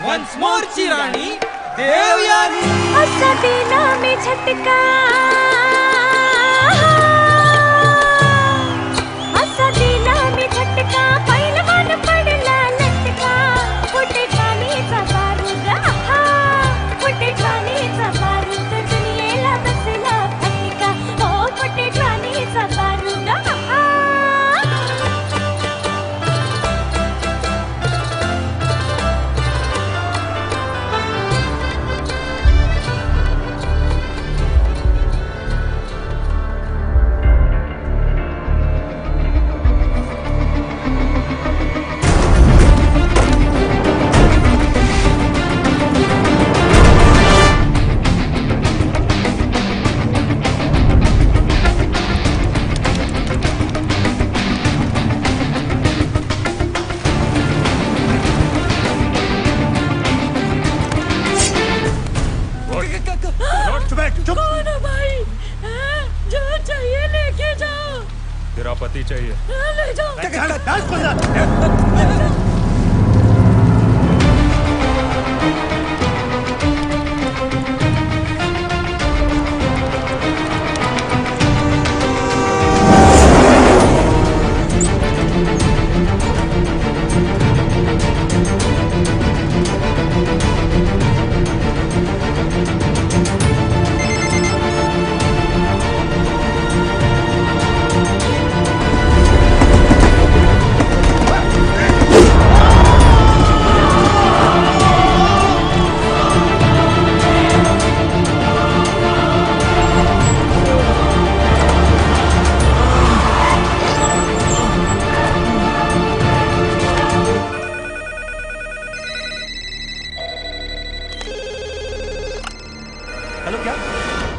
Once more ची राणी देवयानी असा दिला मी झटका असा दिला मी झटका पैलवान पडला लटका फुटे ठाणीचा बारूद फुटे ठाणीचा बारूद दुनियेला बसला फटका हो फुटे ठाणीचा बारूद तेरा पति चाहिए। ले जाओ।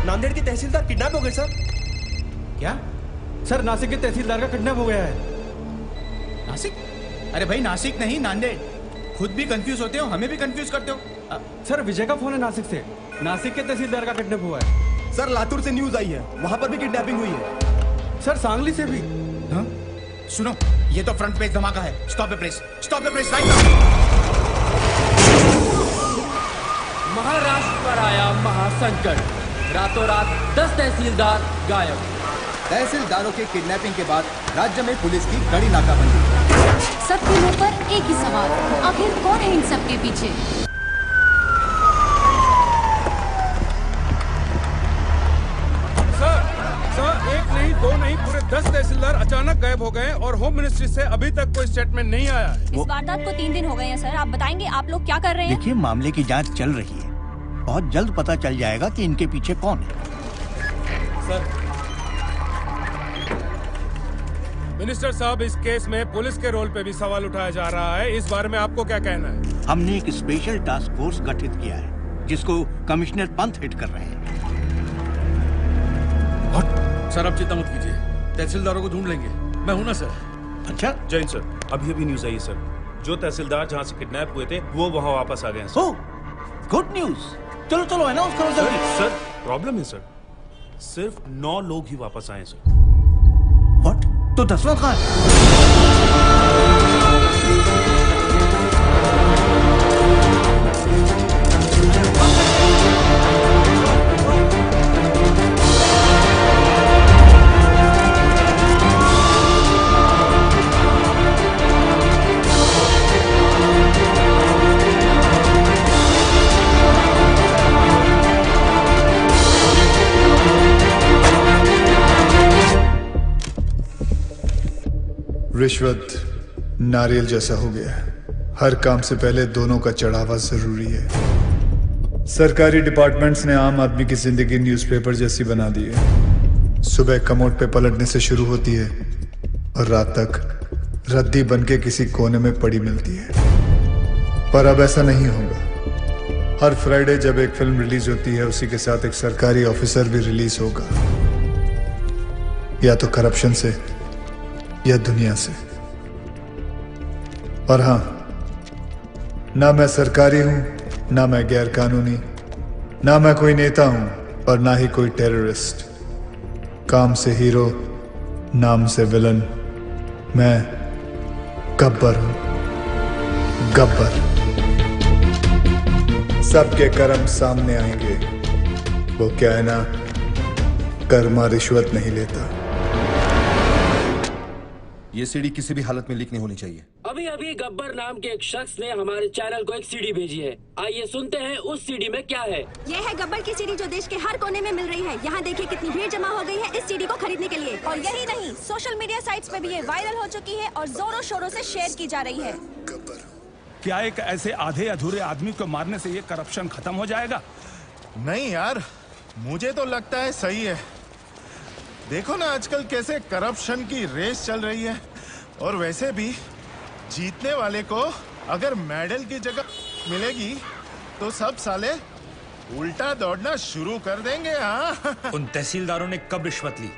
नांदेड़ के तहसीलदार किडनैप हो गए सर। क्या सर? नासिक के तहसीलदार का किडनैप हो गया है। नासिक? अरे भाई नासिक नहीं नांदेड़। खुद भी कंफ्यूज होते हो, हमें भी कंफ्यूज करते हो। सर विजय का फोन है नासिक से। नासिक के तहसीलदार का किडनैप हुआ है। सर लातूर से न्यूज आई है, वहां पर भी किडनैपिंग हुई है। सर सांगली से भी। हाँ? सुनो, ये तो फ्रंट पेज धमाका है। Stop the press, stop the press right now. Maharashtra पर आया महासंकट, रातों रात 10 तहसीलदार गायब। तहसीलदारों के किडनैपिंग के बाद राज्य में पुलिस की कड़ी नाकाबंदी। सबके मुंह पर एक ही सवाल, आखिर कौन है इन सबके पीछे? सर एक नहीं दो नहीं पूरे 10 तहसीलदार अचानक गायब हो गए और होम मिनिस्ट्री से अभी तक कोई स्टेटमेंट नहीं आया है। इस वारदात को 3 दिन हो गए हैं सर। आप बताएंगे आप लोग क्या कर रहे हैं? देखिए मामले की जांच चल रही है, बहुत जल्द पता चल जाएगा कि इनके पीछे कौन है। सर मिनिस्टर साहब, इस केस में पुलिस के रोल पे भी सवाल उठाया जा रहा है, इस बारे में आपको क्या कहना है? हमने एक स्पेशल टास्क फोर्स गठित किया है जिसको कमिश्नर पंत हेड कर रहे हैं। सर आप चिंता मत कीजिए, तहसीलदारों को ढूंढ लेंगे। मैं हूं ना सर। अच्छा जैन सर, अभी न्यूज आई सर, जो तहसीलदार जहाँ से किडनैप हुए थे वो वहाँ वापस आ गए हैं। Good news. चलो चलो है ना उसको जल्दी। सर प्रॉब्लम है सर, सिर्फ 9 लोग ही वापस आए सर। व्हाट? तो 10वां कहाँ है? रिश्वत नारियल जैसा हो गया है। हर काम से पहले दोनों का चढ़ावा जरूरी है। सरकारी डिपार्टमेंट्स ने आम आदमी की जिंदगी न्यूज़पेपर जैसी बना दी है। सुबह कमोड पे पलटने से शुरू होती है, और रात तक रद्दी बनके किसी कोने में पड़ी मिलती है। पर अब ऐसा नहीं होगा। हर फ्राइडे जब एक फिल्म रिलीज होती है, उसी के साथ एक सरकारी ऑफिसर भी रिलीज होगा, या तो करप्शन से या दुनिया से। और हां, ना मैं सरकारी हूं, ना मैं गैर कानूनी, ना मैं कोई नेता हूं और ना ही कोई टेररिस्ट। काम से हीरो, नाम से विलन, मैं गब्बर हूं। गब्बर। सबके कर्म सामने आएंगे। वो क्या है ना, कर्मा रिश्वत नहीं लेता। ये सीडी किसी भी हालत में लीक नहीं होनी चाहिए। अभी अभी गब्बर नाम के एक शख्स ने हमारे चैनल को एक सीडी भेजी है। आइए सुनते हैं उस सीडी में क्या है। ये है गब्बर की सीडी जो देश के हर कोने में मिल रही है। यहाँ देखिए कितनी भीड़ जमा हो गई है इस सीडी को खरीदने के लिए। और यही नहीं, सोशल मीडिया साइट्स पे भी ये वायरल हो चुकी है और जोरों शोरों से शेयर की जा रही है। क्या एक ऐसे आधे अधूरे आदमी को मारने से ये करप्शन खत्म हो जाएगा? नहीं यार, मुझे तो लगता है सही है। देखो ना आजकल कैसे करप्शन की रेस चल रही है। और वैसे भी जीतने वाले को अगर मेडल की जगह मिलेगी तो सब साले उल्टा दौड़ना शुरू कर देंगे। हाँ उन तहसीलदारों ने कब रिश्वत ली,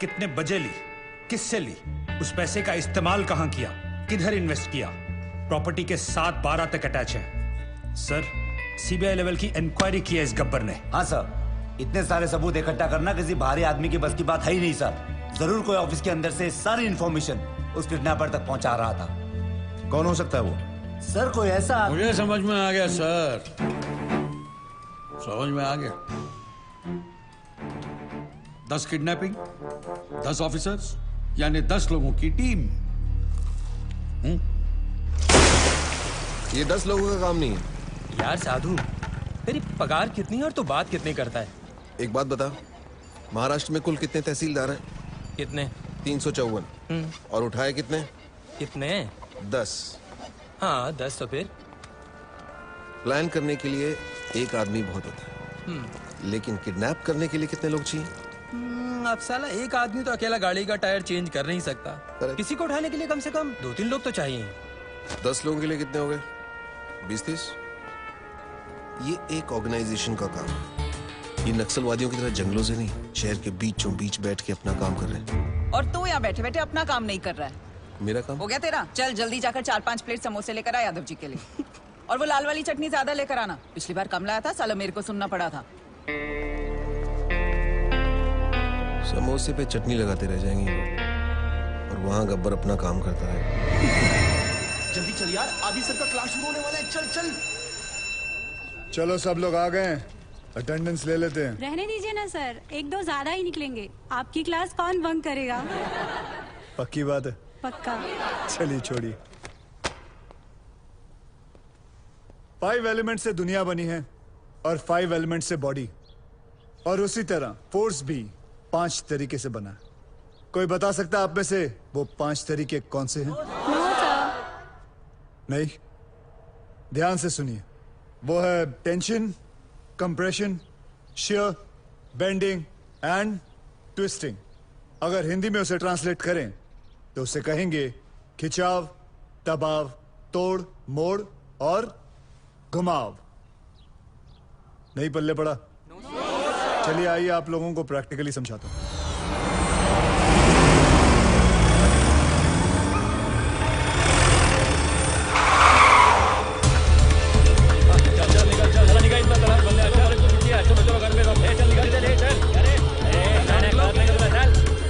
कितने बजे ली, किससे ली, उस पैसे का इस्तेमाल कहां किया, किधर इन्वेस्ट किया। प्रॉपर्टी के 7-12 तक अटैच है। सर, सीबीआई लेवल की इंक्वायरी की है इस गब्बर ने। हाँ सर, इतने सारे सबूत इकट्ठा करना किसी भारी आदमी की बस की बात है ही नहीं सर। जरूर कोई ऑफिस के अंदर से सारी इंफॉर्मेशन उस किडनैपर तक पहुंचा रहा था। कौन हो सकता है वो? सर कोई ऐसा। मुझे समझ में आ गया सर, समझ में आ गया। 10 किडनैपिंग, 10 ऑफिसर्स, यानी 10 लोगों की टीम। ये 10 लोगों का काम नहीं है। यार साधु, तेरी पगार कितनी है और तू बात कितनी करता है? एक बात बता, महाराष्ट्र में कुल कितने तहसीलदार हैं? कितने? 354। और उठाए कितने? कितने? 10। हाँ 10। तो फिर प्लान करने के लिए एक आदमी बहुत होता है, लेकिन किडनैप करने के लिए कितने लोग चाहिए? अब साला एक आदमी तो अकेला गाड़ी का टायर चेंज कर नहीं सकता। किसी को उठाने के लिए कम से कम 2-3 लोग तो चाहिए। 10 लोगों के लिए कितने हो गए? 20-30। ये एक ऑर्गेनाइजेशन का काम है। ये नक्सलवादियों की तरह जंगलों से नहीं, शहर के बीचों बीच बैठ के अपना काम कर रहे हैं। और तू यहाँ बैठे बैठे अपना काम नहीं कर रहा है। मेरा काम हो गया तेरा? चल जल्दी जाकर 4-5 प्लेट समोसे लेकर आ यादव जी के लिए। और वो लाल वाली चटनी ज्यादा लेकर आना। पिछली बार कम लाया था, साला मेरे को सुनना पड़ा था। समोसे पे चटनी लगाते रह जाएंगे और वहाँ गब्बर अपना काम करता है। जल्दी चल यार, आदि सर का क्लास शुरू होने वाला है। चल चल। चलो सब लोग आ गए, अटेंडेंस ले लेते हैं। रहने दीजिए ना सर, 1-2 ज्यादा ही निकलेंगे। आपकी क्लास कौन बंक करेगा? पक्की बात है? पक्का। चलिए छोड़िए। 5 एलिमेंट से दुनिया बनी है और 5 एलिमेंट से बॉडी, और उसी तरह फोर्स भी 5 तरीके से बना। कोई बता सकता है आप में से वो 5 तरीके कौन से हैं? नहीं, ध्यान से सुनिए। वो है tension, compression, shear, bending and twisting. अगर हिंदी में उसे ट्रांसलेट करें तो उसे कहेंगे खिंचाव, दबाव, तोड़, मोड़ और घुमाव। नहीं पल्ले पड़ा? चलिए आइए आप लोगों को प्रैक्टिकली समझाता हूं।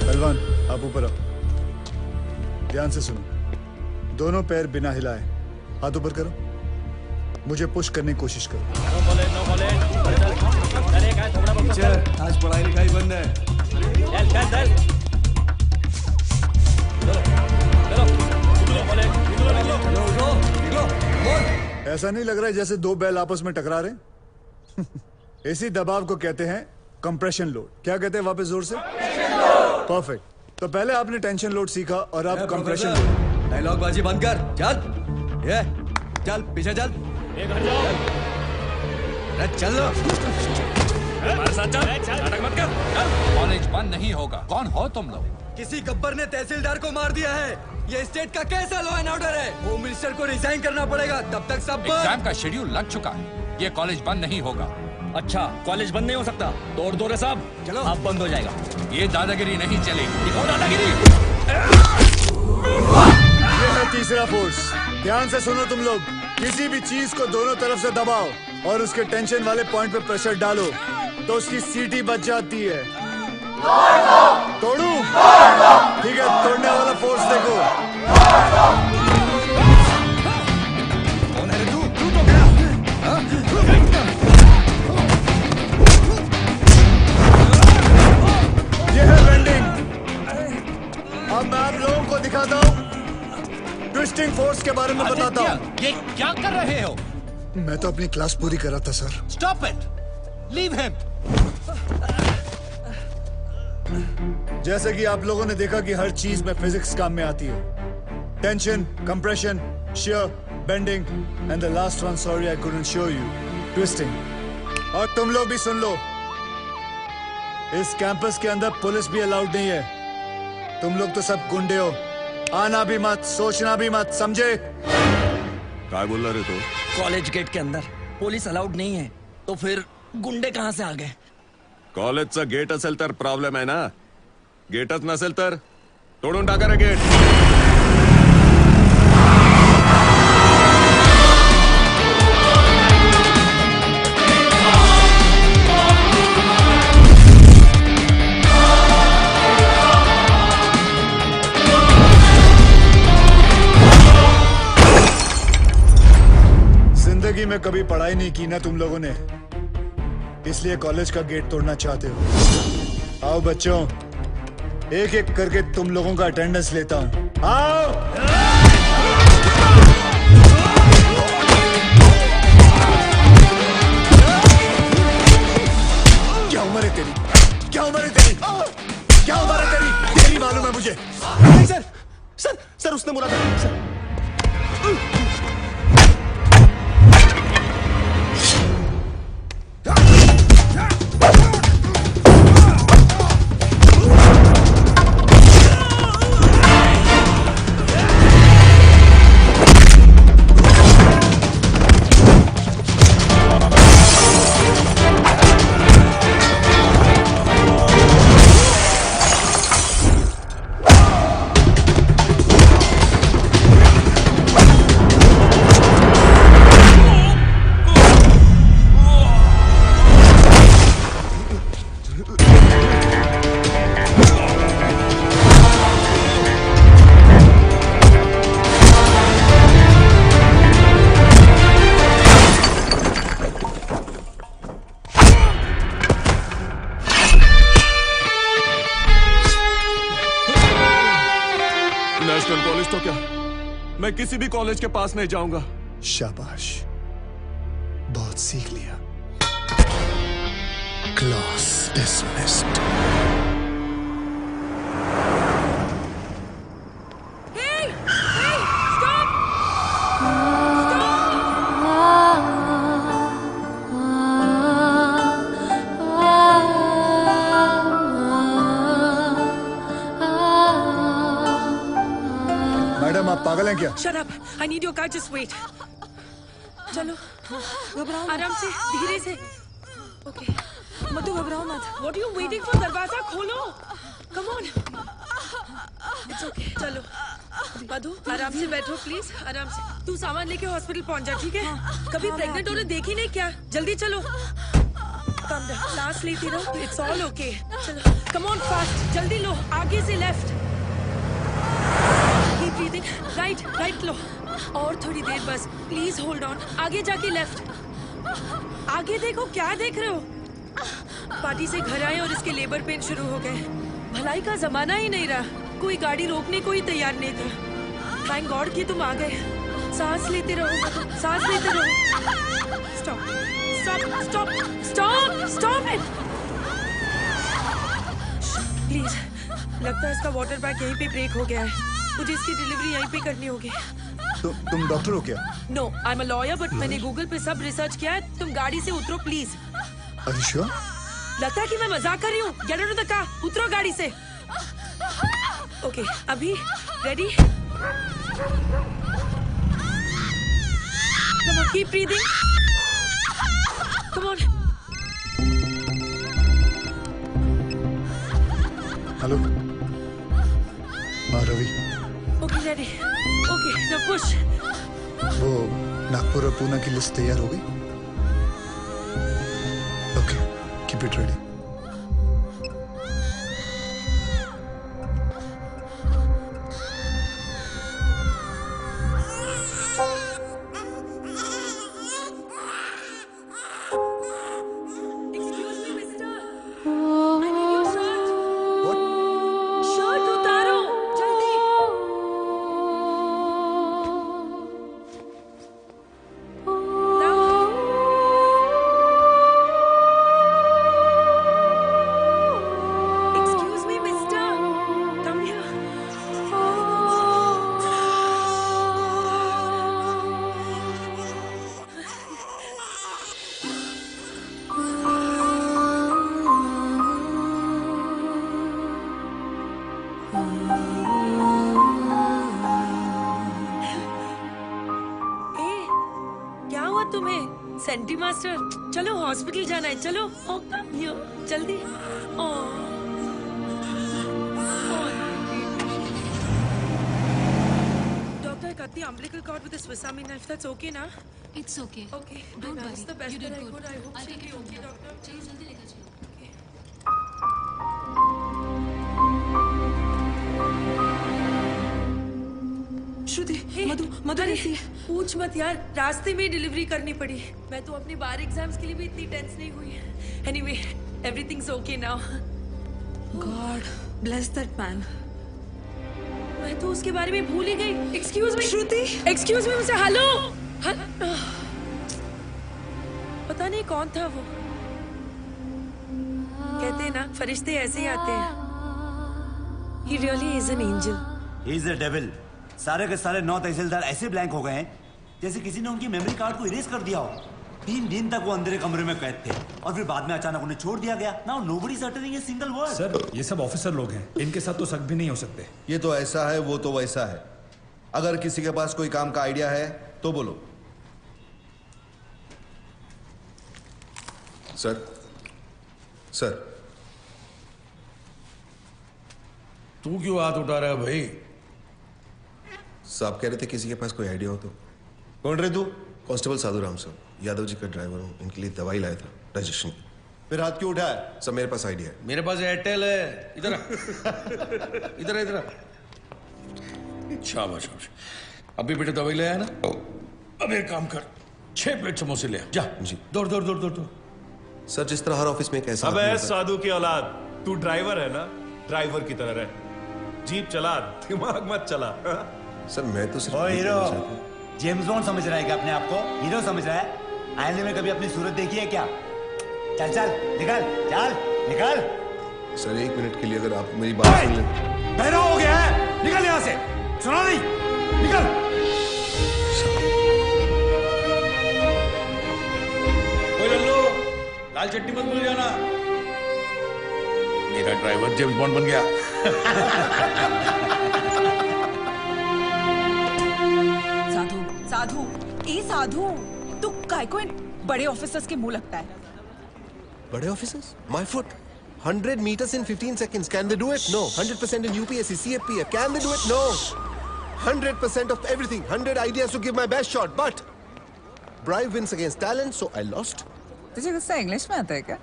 पहलवान आप ऊपर आओ, ध्यान से सुनो। दोनों पैर बिना हिलाए हाथ ऊपर करो, मुझे पुश करने की कोशिश करो। आज पढ़ाई लिखाई बंद है। ऐसा नहीं लग रहा है जैसे 2 बैल आपस में टकरा रहे? इसी दबाव को कहते हैं कंप्रेशन लोड। क्या कहते हैं वापस जोर से? परफेक्ट। तो पहले आपने टेंशन लोड सीखा और अब कंप्रेशन लोड। डायलॉग बाजी बंद कर। चल ये चल पीछे चल। चल हमारे साथ चल, नाटक मत कर। कॉलेज बंद नहीं होगा। कौन हो तुम लोग? किसी गब्बर ने तहसीलदार को मार दिया है। ये स्टेट का कैसा लॉ एंड ऑर्डर है? होम मिनिस्टर को रिजाइन करना पड़ेगा, तब तक सब एग्जाम का शेड्यूल लग चुका है, ये कॉलेज बंद नहीं होगा। अच्छा, कॉलेज बंद नहीं हो सकता? तोड़ दो रे साहब, चलो अब बंद हो जाएगा। ये दादागिरी नहीं चलेगी। दिखाओ दादागिरी। ये है तीसरा फोर्स। ध्यान से सुनो तुम लोग, किसी भी चीज को दोनों तरफ से दबाओ और उसके टेंशन वाले पॉइंट पे प्रेशर डालो तो उसकी सीटी बच जाती है। तोड़ू? ठीक है, तोड़ने वाला फोर्स देखो। कौन है रे तू? तू तो गया। ये है बेंडिंग। अब मैं आप लोगों को दिखाता हूँ ट्विस्टिंग फोर्स के बारे में बताता हूँ। ये क्या कर रहे हो? मैं तो अपनी क्लास पूरी कर रहा था sir. Stop it, leave him. जैसे कि आप लोगों ने देखा कि हर चीज में फिजिक्स काम में आती है। Tension, compression, shear, bending and the last one, sorry I couldn't show you, twisting. और तुम लोग भी सुन लो, इस कैंपस के अंदर पुलिस भी अलाउड नहीं है। तुम लोग तो सब गुंडे हो, आना भी मत, सोचना भी मत, समझे? क्या बोल रहे तो? कॉलेज गेट के अंदर पोलीस अलाउड नाही आहे, तो फिर गुंडे कहाँ से आ गए? कॉलेजचं गेट असेल तर प्रॉब्लेम आहे ना, गेटच नसेल तर तोडून टाका रे गेट. जिंदगी में कभी पढ़ाई नहीं की ना तुम लोगों ने, इसलिए कॉलेज का गेट तोड़ना चाहते हो। आओ बच्चों, एक एक करके तुम लोगों का अटेंडेंस लेता हूं। आओ। क्या उम्र है तेरी? क्या उम्र है तेरी? क्या उम्र है तेरी? तेरी मालूम है मुझे। नहीं सर, सर उसने बोला था सर। नेशनल कॉलेज तो क्या, मैं किसी भी कॉलेज के पास नहीं जाऊंगा। शाबाश, बहुत सीख लिया। Class dismissed. मैडम आप पागल हैं क्या? Shut up! I need your car. Just wait. चलो, घबराओ आराम से, धीरे से। Okay. मधु घबराओ मत। What are you waiting for? दरवाजा खोलो। Come on. It's okay. चलो, मधु आराम से बैठो प्लीज, आराम से। तू सामान लेके हॉस्पिटल पहुंच जा, ठीक है? कभी प्रेग्नेंट होने देखी नहीं क्या? जल्दी चलो। Calm down. सांस लेती रहो। It's all okay. चलो, come on fast. जल्दी लो, आगे से लेफ्ट। Keep breathing. Right लो। और थोड़ी देर बस। Please hold on. आगे जाके लेफ्ट। आगे देखो, क्या देख रहे हो? पार्टी से घर आए और इसके लेबर पेन शुरू हो गए। भलाई का जमाना ही नहीं रहा, कोई गाड़ी रोकने को ही तैयार नहीं था। थैंक गॉड कि तुम आ गए। सांस लेते रहो, सांस लेते रहो। Stop it please. लगता है इसका वाटर बैग यहीं पे ब्रेक हो गया है। मुझे इसकी डिलीवरी यहीं पे करनी होगी। तुम डॉक्टर हो क्या? No, I am a lawyer, but मैंने गूगल पे सब रिसर्च किया है। तुम गाड़ी से उतरो प्लीज। Are you sure? लगता है कि मैं मजाक कर रही हूँ। Get out of the car, उतरो गाड़ी से। ओके अभी ready Come on, keep breathing. Come on. Hello हाँ Ravi Okay, ready. Okay, now push. वो नागपुर और पूना की लिस्ट तैयार हो गई okay keep it ready senti master चलो हॉस्पिटल जाना है चलो जल्दी doctor cut the umbilical cord with a Swiss Army knife. That's okay ना? It's okay. Okay. Don't worry. That's the best You did that I good. could. I hope I'll she'll take be it from okay, here. doctor. चलिए जल्दी लेकर चलिए. श्रुति मधु पूछ मत यार रास्ते में डिलीवरी करनी पड़ी मैं तो अपने बार एग्जाम्स के लिए भी इतनी टेंस नहीं हुई anyway everything's okay now God bless that man मैं तो उसके बारे में भूल ही गई एक्सक्यूज मी श्रुति एक्सक्यूज मी मिस्टर हेलो पता नहीं कौन था वो कहते हैं ना फरिश्ते ऐसे ही आते हैं He really is an angel. He is a devil. सारे के सारे 9 तहसीलदार ऐसे ब्लैंक हो गए हैं जैसे किसी ने उनकी मेमोरी कार्ड को इरेज कर दिया हो 3 दिन तक वो अंधेरे कमरे में कैद थे और फिर बाद में अचानक उन्हें छोड़ दिया गया now nobody is uttering a single word sir ये सब ऑफिसर लोग हैं इनके साथ तो शक भी नहीं हो सकते ये तो ऐसा है वो तो वैसा है अगर किसी के पास कोई काम का आइडिया है तो बोलो सर तू क्यों हाथ उठा रहा है भाई साहब कह रहे थे किसी के पास कोई आइडिया हो तो कौन रे तू कांस्टेबल साधु राम सर यादव जी का ड्राइवर हूँ इनके लिए दवाई लाया था रजिस्ट्रेशन की फिर हाथ क्यों उठाया सर मेरे पास आइडिया है मेरे पास एयरटेल है इधर इधर इधर शाबाश शाबाश अभी बेटे दवाई ले आया ना अब एक काम कर 6 प्लेट समोसे ले जा जी दौड़ दौड़ दौड़ दौड़ दौड़ सर जिस तरह हर ऑफिस में एक ऐसा अबे साधु की औलाद तू ड्राइवर है ना ड्राइवर की तरह रह जीप चला दिमाग मत चला सर मैं तो सिर्फ हीरो जेम्स बॉन्ड समझ रहा है क्या अपने आप को हीरो समझ रहा है आईने में कभी अपनी सूरत देखी है क्या चल चल निकल चल निकल सर 1 मिनट के लिए अगर आप मेरी बात सुन लें बहरा हो गया है निकल यहाँ से सुना नहीं निकल लाल चट्टी मत भूल जाना मेरा ड्राइवर जेम्स बॉन्ड बन गया साधु साधु ए साधु तू काय को इन बड़े ऑफिसर्स के मुंह लगता है बड़े officers my foot 100 meters in 15 seconds can they do it no 100% in UPSC CFP can they do it no 100% of everything 100 ideas to give my best shot but bribe wins against talent so I lost तुझे गुस्सा English में आता है क्या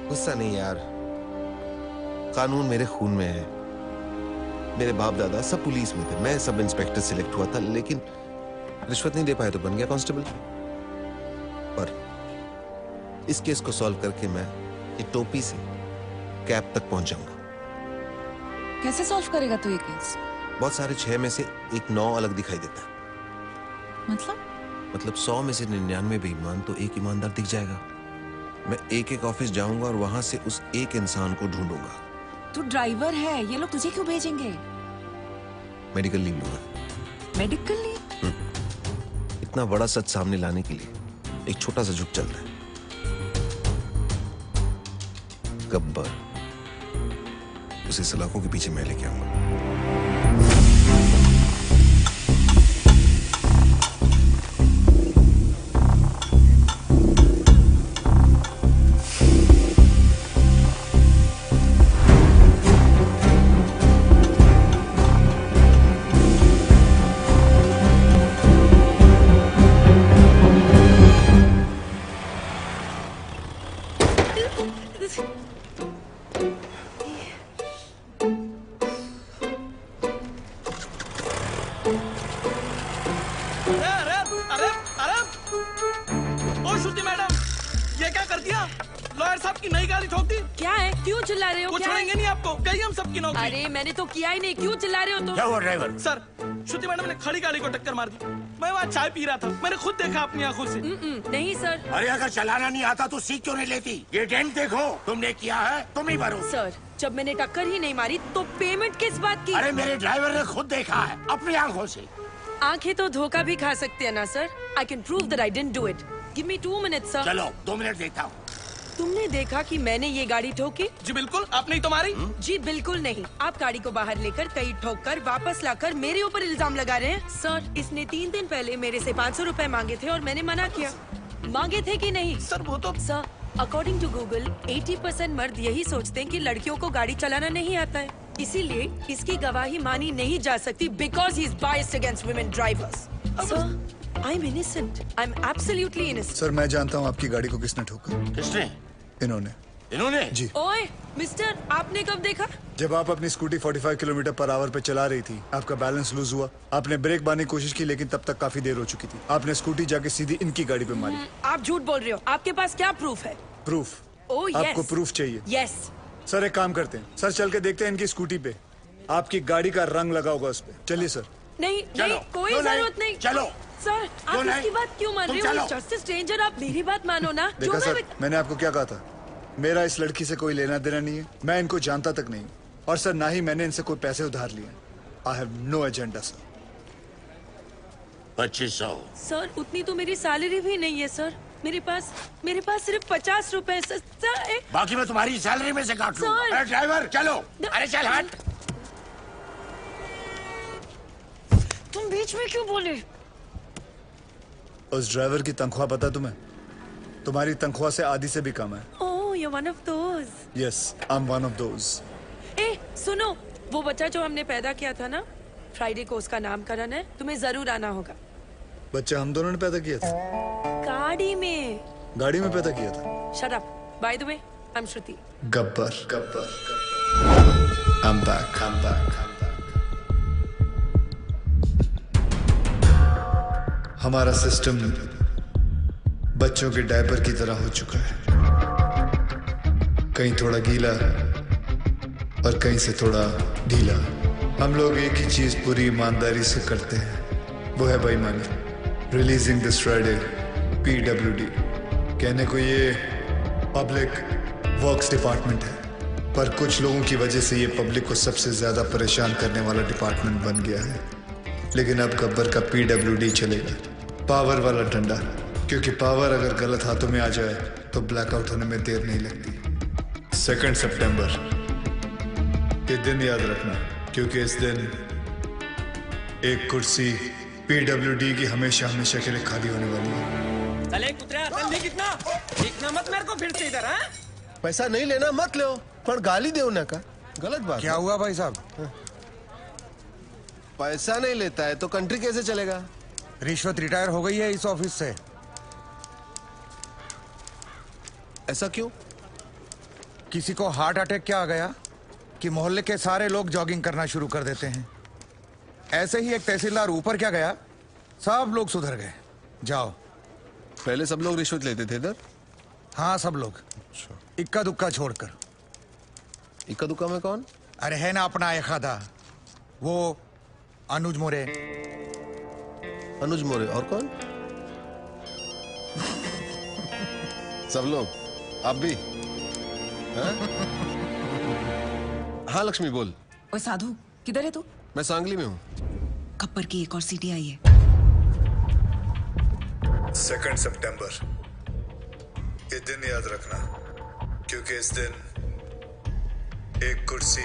गुस्सा नहीं यार कानून मेरे खून में है मेरे बाप दादा सब पुलिस में थे मैं सब इंस्पेक्टर सिलेक्ट हुआ था लेकिन रिश्वत नहीं दे पाए तो बन गया कांस्टेबल पर इस केस को सॉल्व करके मैं ये टोपी से कैप तक पहुंच जाऊंगा कैसे सॉल्व करेगा तू ये केस बहुत सारे 6 में से एक 9 अलग दिखाई देता है मतलब 100 में से 99 बेईमान तो एक ईमानदार दिख जाएगा मैं एक ऑफिस जाऊंगा और वहां से उस एक इंसान को ढूंढूंगा तू ड्राइवर है ये लोग तुझे क्यों भेजेंगे मेडिकल लीव लूंगा मेडिकल लीव इतना बड़ा सच सामने लाने के लिए एक छोटा सा झुक चलता है गब्बर उसे सलाखों के पीछे मैं लेके आऊंगा। मैंने तो किया ही नहीं, क्यों चिल्ला रहे हो तुम? क्या हुआ ड्राइवर? सर, श्रुति मैडम ने खड़ी गाड़ी को टक्कर मार दी। मैं वहाँ चाय पी रहा था, मैंने खुद देखा अपनी आंखों से। नहीं सर। अरे अगर चलाना नहीं आता तो सीख क्यों नहीं लेती? ये डेंट देखो, तुमने किया है, तुम ही भरो। सर, जब मैंने टक्कर ही नहीं मारी तो पेमेंट किस बात की? अरे मेरे ड्राइवर ने खुद देखा है अपनी आंखों से। आंखें तो धोखा भी खा सकती है ना sir. I can prove that I didn't do it. Give me 2 minutes, sir. चलो 2 मिनट देखता हूँ। तुमने देखा कि मैंने ये गाड़ी ठोकी? जी बिल्कुल, आपने ही तो मारी। जी बिल्कुल नहीं। आप गाड़ी को बाहर लेकर कई ठोक कर वापस लाकर मेरे ऊपर इल्जाम लगा रहे हैं। सर, इसने 3 दिन पहले मेरे से 500 रुपए मांगे थे और मैंने मना किया। मांगे थे कि नहीं? सर वो तो सर, अकॉर्डिंग टू गूगल 80% मर्द यही सोचते हैं कि लड़कियों को गाड़ी चलाना नहीं आता है, इसीलिए इसकी गवाही मानी नहीं जा सकती because he is biased against women drivers. Sir, I am innocent, I am absolutely innocent. Sir, मैं जानता हूँ आपकी गाड़ी को किसने ठोका। किसने? इन्होंने जी। ओए मिस्टर, आपने कब देखा? जब आप अपनी स्कूटी 45 किलोमीटर पर आवर पे चला रही थी, आपका बैलेंस लूज हुआ। आपने ब्रेक मारने की कोशिश की लेकिन तब तक काफी देर हो चुकी थी। आपने स्कूटी जाके सीधी इनकी गाड़ी पे मारी। आप झूठ बोल रहे हो। आपके पास क्या प्रूफ है? प्रूफ? Oh yes. आपको प्रूफ चाहिए? यस। सर, एक काम करते हैं, सर चल के देखते हैं इनकी स्कूटी पे आपकी गाड़ी का रंग लगा होगा उस पे। चलिए सर। नहीं नहीं, कोई जरूरत नहीं। चलो सर, आप इसकी बात क्यों मान रहे हो? जस्ट स्ट्रेंजर, आप मेरी बात मानो ना। देखा सर, मैंने आपको क्या कहा था? मेरा इस लड़की से कोई लेना देना नहीं है, मैं इनको जानता तक नहीं। और सर, ना ही मैंने इनसे कोई पैसे उधार लिए। I have no agenda sir. 2500। Sir, उतनी तो मेरी सैलरी भी नहीं है सर। मेरे पास सिर्फ 50 रुपए। सर, बाकी मैं तुम्हारी सैलरी में से काट लूं। अरे ड्राइवर चलो। अरे चल हट। तुम बीच में क्यों बोले? उस ड्राइवर की तनख्वाह पता तुम्हें? तुम्हारी तनख्वाह से आधी से भी कम है। ओह, you're one of those. Yes, I'm one of those. सुनो, वो बच्चा जो हमने पैदा किया था ना, फ्राइडे को उसका नामकरण है, तुम्हें जरूर आना होगा। बच्चा हम दोनों ने पैदा किया था? गाड़ी में पैदा किया था। Shut up. By the way, I'm Shruti. Gabbar. I'm back. हमारा सिस्टम बच्चों के डायपर की तरह हो चुका है, कहीं थोड़ा गीला और कहीं से थोड़ा ढीला। हम लोग एक ही चीज पूरी ईमानदारी से करते हैं, वो है बेईमानी। Releasing this Friday PWD। कहने को ये पब्लिक वर्क्स डिपार्टमेंट है, पर कुछ लोगों की वजह से ये पब्लिक को सबसे ज्यादा परेशान करने वाला डिपार्टमेंट बन गया है। लेकिन अब गब्बर का PWD चलेगा, पावर वाला डंडा, क्योंकि पावर अगर गलत हाथों में आ जाए तो ब्लैकआउट होने में देर नहीं लगती। 2 सितंबर, ये दिन याद रखना, क्योंकि इस दिन एक कुर्सी PWD की हमेशा हमेशा के लिए खाली होने वाली है। चले कुतरा, चल कितना मत मेरे को फिर से इधर। हाँ, पैसा नहीं लेना मत लो, पर गाली दे उन्हें का गलत बात। क्या हुआ भाई साहब? पैसा नहीं लेता है तो कंट्री कैसे चलेगा? रिश्वत रिटायर हो गई है इस ऑफिस से। ऐसा क्यों? किसी को हार्ट अटैक क्या आ गया कि मोहल्ले के सारे लोग जॉगिंग करना शुरू कर देते हैं। ऐसे ही एक तहसीलदार ऊपर क्या गया, सब लोग सुधर गए। जाओ। पहले सब लोग रिश्वत लेते थे इधर? हाँ, सब लोग, इक्का दुक्का छोड़कर। इक्का दुक्का में कौन? अरे है ना अपना एखादा, वो अनुज मोरे। अनुज मोरे और कौन? सब लोग, आप भी? हाँ लक्ष्मी बोल। ओए साधु, किधर है तू? मैं सांगली में हूँ। खप्पर की एक और सीटी आई है। 2 सितंबर, ये दिन याद रखना, क्योंकि इस दिन एक कुर्सी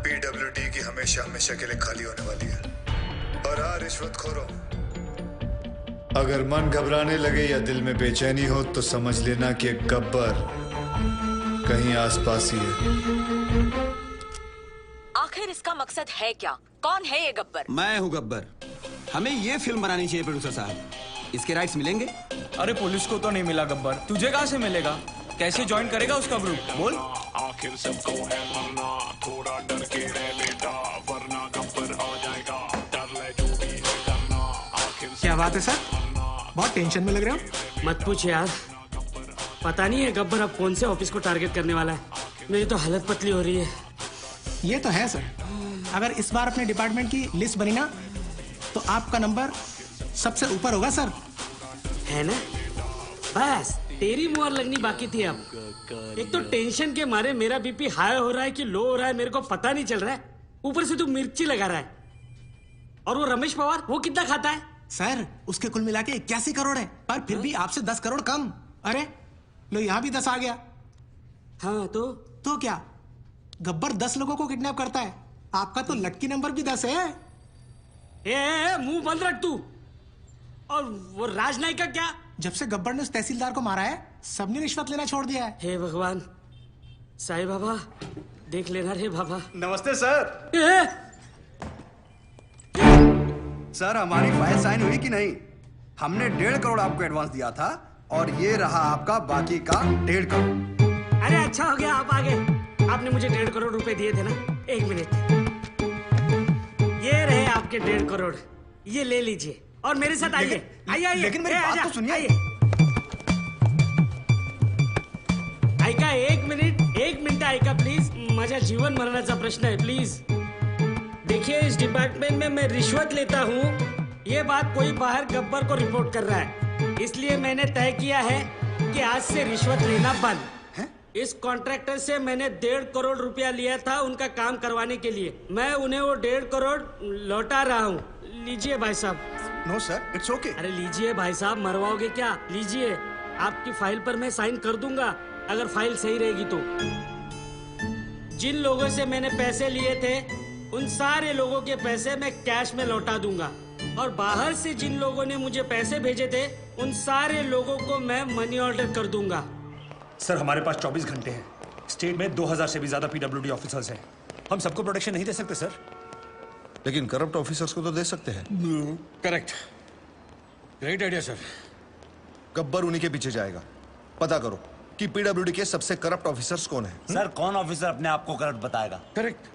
पीडब्ल्यूडी की हमेशा हमेशा के लिए खाली होने वाली है। और हाँ रिश्वतखोरों, अगर मन घबराने लगे या दिल में बेचैनी हो तो समझ लेना कि एक गब्बर कहीं आसपास ही है। आखिर इसका मकसद है क्या? कौन है ये गब्बर? मैं हूँ गब्बर। हमें ये फिल्म बनानी चाहिए प्रोड्यूसर साहब। इसके राइट्स मिलेंगे? अरे पुलिस को तो नहीं मिला गब्बर, तुझे कहाँ से मिलेगा? कैसे ज्वाइन करेगा उसका ग्रुप? बोल। आखिर सबको है मरना, थोड़ा डर के रह बेटा, वरना गब्बर आ जाएगा, डर ले जो भी है करना। आखिर क्या बात है सर, बहुत टेंशन में लग रहे हो। मत पूछ यार, पता नहीं है गब्बर अब कौन से ऑफिस को टारगेट करने वाला है। मेरी तो हालत पतली हो रही है। ये तो है सर, अगर इस बार अपने डिपार्टमेंट की लिस्ट बनी ना तो आपका नंबर सबसे ऊपर होगा सर। है ना? बस तेरी मुहर लगनी बाकी थी अब। एक तो टेंशन के मारे मेरा बीपी हाई हो रहा है कि लो हो रहा है मेरे को पता नहीं चल रहा है। ऊपर से तू मिर्ची लगा रहा है। और वो रमेश पवार, वो कितना खाता है? सर उसके कुल मिला के 81 करोड़ है, पर फिर भी आपसे 10 करोड़ कम। अरे लो यहाँ भी 10 आ गया। हाँ तो क्या गब्बर 10 लोगों को किडनैप करता है, आपका तो लक्की नंबर भी 10 है। मुंह बंद रख तू। और वो राजनायक का क्या? जब से गब्बर ने उस तहसीलदार को मारा है सबने रिश्वत लेना छोड़ दिया है। हे भगवान, साईं बाबा देख लेना रे बाबा। नमस्ते सर। सर हमारी फाइल साइन हुई कि नहीं? हमने 1.5 करोड़ आपको एडवांस दिया था और ये रहा आपका बाकी का 1.5 करोड़। अरे अच्छा हो गया आप आ गए। आपने मुझे 1.5 करोड़ रुपए दिए थे ना। एक मिनट, ये रहे आपके 1.5 करोड़, ये ले लीजिए और मेरे साथ आइए। आइए लेकिन मेरी बात तो सुनिए। ऐका एक मिनिट ऐका प्लीज। माझ्या जीवन मरणाचा प्रश्न है, प्लीज। देखिए इस डिपार्टमेंट में मैं रिश्वत लेता हूँ, ये बात कोई बाहर गब्बर को रिपोर्ट कर रहा है, इसलिए मैंने तय किया है कि आज से रिश्वत लेना बंद। इस कॉन्ट्रैक्टर से मैंने 1.5 करोड़ रुपया लिया था उनका काम करवाने के लिए। मैं उन्हें वो 1.5 करोड़ लौटा रहा हूँ। लीजिए भाई साहब। No sir, it's okay. अरे लीजिए भाई साहब, मरवाओगे क्या? लीजिए, आपकी फाइल पर मैं साइन कर दूंगा अगर फाइल सही रहेगी तो। जिन लोगों से मैंने पैसे लिए थे उन सारे लोगों के पैसे मैं कैश में लौटा दूंगा, और बाहर से जिन लोगों ने मुझे पैसे भेजे थे उन सारे लोगों को मैं मनी ऑर्डर कर दूंगा। सर हमारे पास 24 घंटे हैं। स्टेट में 2000 से भी ज्यादा पीडब्ल्यूडी ऑफिसर्स हैं। हम सबको प्रोटेक्शन नहीं दे सकते सर। लेकिन करप्ट ऑफिसर्स को तो दे सकते हैं। Correct, great idea sir. Gabbar उन्हीं के पीछे जाएगा। पता करो कि पीडब्ल्यूडी के सबसे करप्ट ऑफिसर्स कौन है। सर कौन ऑफिसर अपने आप को करप्ट बताएगा? करेक्ट,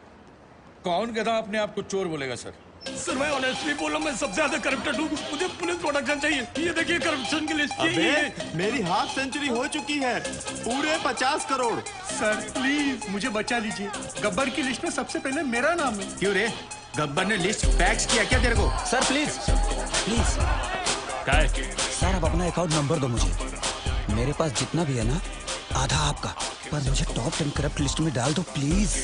कौन कहता अपने आप को चोर बोलेगा सर? सर मैं ऑनेस्टली बोल रहा हूँ, मैं सबसे ज्यादा करप्टेड हूँ। मुझे पुलिस प्रोटेक्शन चाहिए। ये देखिए करप्शन की लिस्ट। अबे मेरी हाफ सेंचुरी हो चुकी है, पूरे 50 करोड़। सर प्लीज मुझे बचा लीजिए, गब्बर की लिस्ट में सबसे पहले मेरा नाम है। क्यों रे, गब्बर ने लिस्ट फैक्स किया क्या तेरे को? Sir please please. क्या है? सर अब अपना अकाउंट नंबर दो मुझे। मेरे पास जितना भी है ना आधा आपका, पर मुझे टॉप 10 करप्ट लिस्ट में डाल दो प्लीज।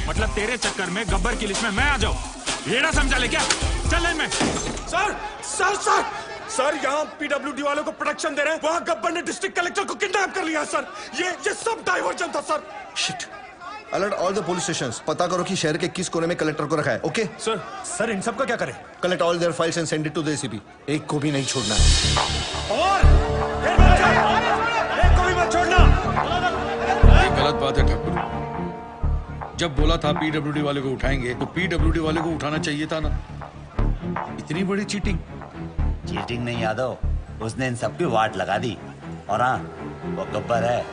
मतलब तेरे चक्कर में गब्बर की लिस्ट में मैं आ जाऊँ, ये ना समझा ले क्या? चल मैं। सर सर सर सर यहाँ पीडब्ल्यूडी वालों को प्रोटेक्शन दे रहे हैं, वहाँ गब्बर ने डिस्ट्रिक्ट कलेक्टर को किडनैप कर लिया सर। ये सब डाइवर्जन था sir. Shit. Alert all the police stations. पता करो कि शहर के किस कोने में कलेक्टर को रखा है। ओके सर इन सब का क्या करें? Collect all their files and send it to the ACP. एक को भी नहीं छोड़ना है। और एक को भी मत छोड़ना। ये गलत बात है ठाकुर। जब बोला था पीडब्ल्यूडी वाले को उठाएंगे तो पीडब्ल्यूडी वाले को उठाना चाहिए था ना। इतनी बड़ी चीटिंग। चीटिंग नहीं यादव, उसने इन सबकी वाट लगा दी। और हाँ, वो गब्बर है,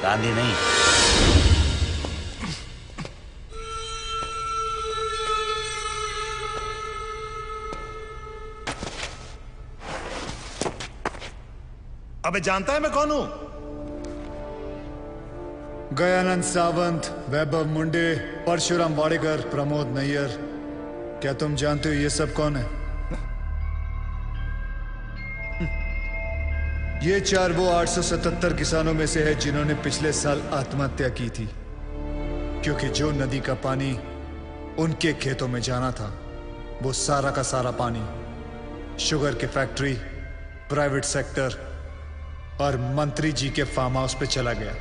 गांधी नहीं। अबे जानता है मैं कौन हूं? गयानंद सावंत, वैभव मुंडे, परशुराम वाडेकर, प्रमोद नैयर। क्या तुम जानते हो ये सब कौन है? ये 4 वो 877 किसानों में से है जिन्होंने पिछले साल आत्महत्या की थी, क्योंकि जो नदी का पानी उनके खेतों में जाना था वो सारा का सारा पानी शुगर की फैक्ट्री, प्राइवेट सेक्टर और मंत्री जी के फार्म हाउस पे चला गया।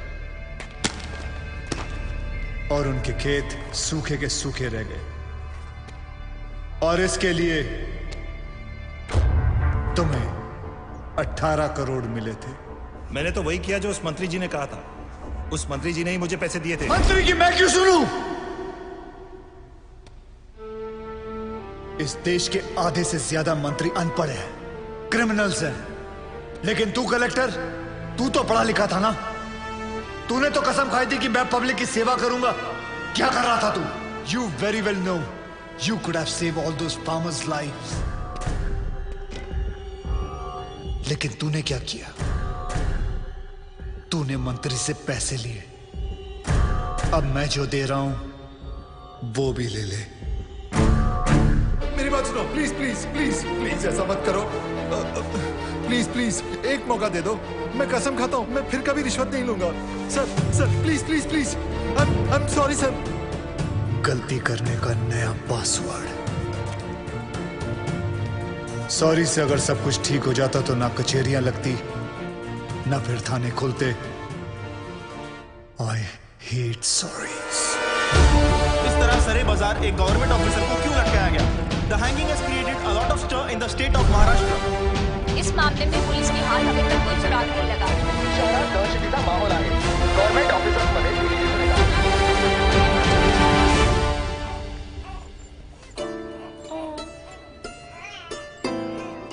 और उनके खेत सूखे के सूखे रह गए। और इसके लिए तुम्हें 18 करोड़ मिले थे। मैंने तो वही किया जो उस मंत्री जी ने कहा था। उस मंत्री जी ने ही मुझे पैसे दिए थे। मंत्री की मैं क्यों सुनूं? इस देश के आधे से ज्यादा मंत्री अनपढ़ हैं, क्रिमिनल्स हैं। लेकिन तू कलेक्टर, तू तो पढ़ा लिखा था ना? तूने तो कसम खाई थी कि मैं पब्लिक की सेवा करूंगा। क्या कर रहा था तू? You very well know you could have save all those farmers lives. लेकिन तूने क्या किया? तूने मंत्री से पैसे लिए। अब मैं जो दे रहा हूं वो भी ले ले। मेरी बात सुनो, प्लीज प्लीज प्लीज प्लीज ऐसा मत करो। प्लीज प्लीज एक मौका दे दो। मैं कसम खाता हूं मैं फिर कभी रिश्वत नहीं लूंगा। Sir please please please. I am sorry sir. गलती करने का नया पासवर्ड। सॉरी से अगर सब कुछ ठीक हो जाता तो ना कचहरियां लगती ना फिर थाने खुलते। I hate sorries. इस तरह सरे बाजार एक गवर्नमेंट ऑफिसर को क्यों लटकाया गया? The hanging has created a lot of stir in the state of Maharashtra. इस मामले में पुलिस के हाथ अभी तक कोई सुराग नहीं लगा। शहरात दहशतीचा माहौल आहे। गव्हर्नमेंट ऑफिसर्समध्ये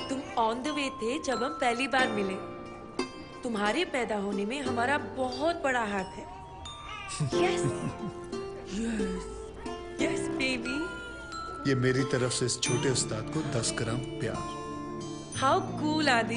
तुम ऑन द वे थे जब हम पहली बार मिले। तुम्हारे पैदा होने में हमारा बहुत बड़ा हाथ है। Yes yes yes baby. ये मेरी तरफ से इस छोटे उस्ताद को 10 ग्राम प्यार। हाउ कूल आदि।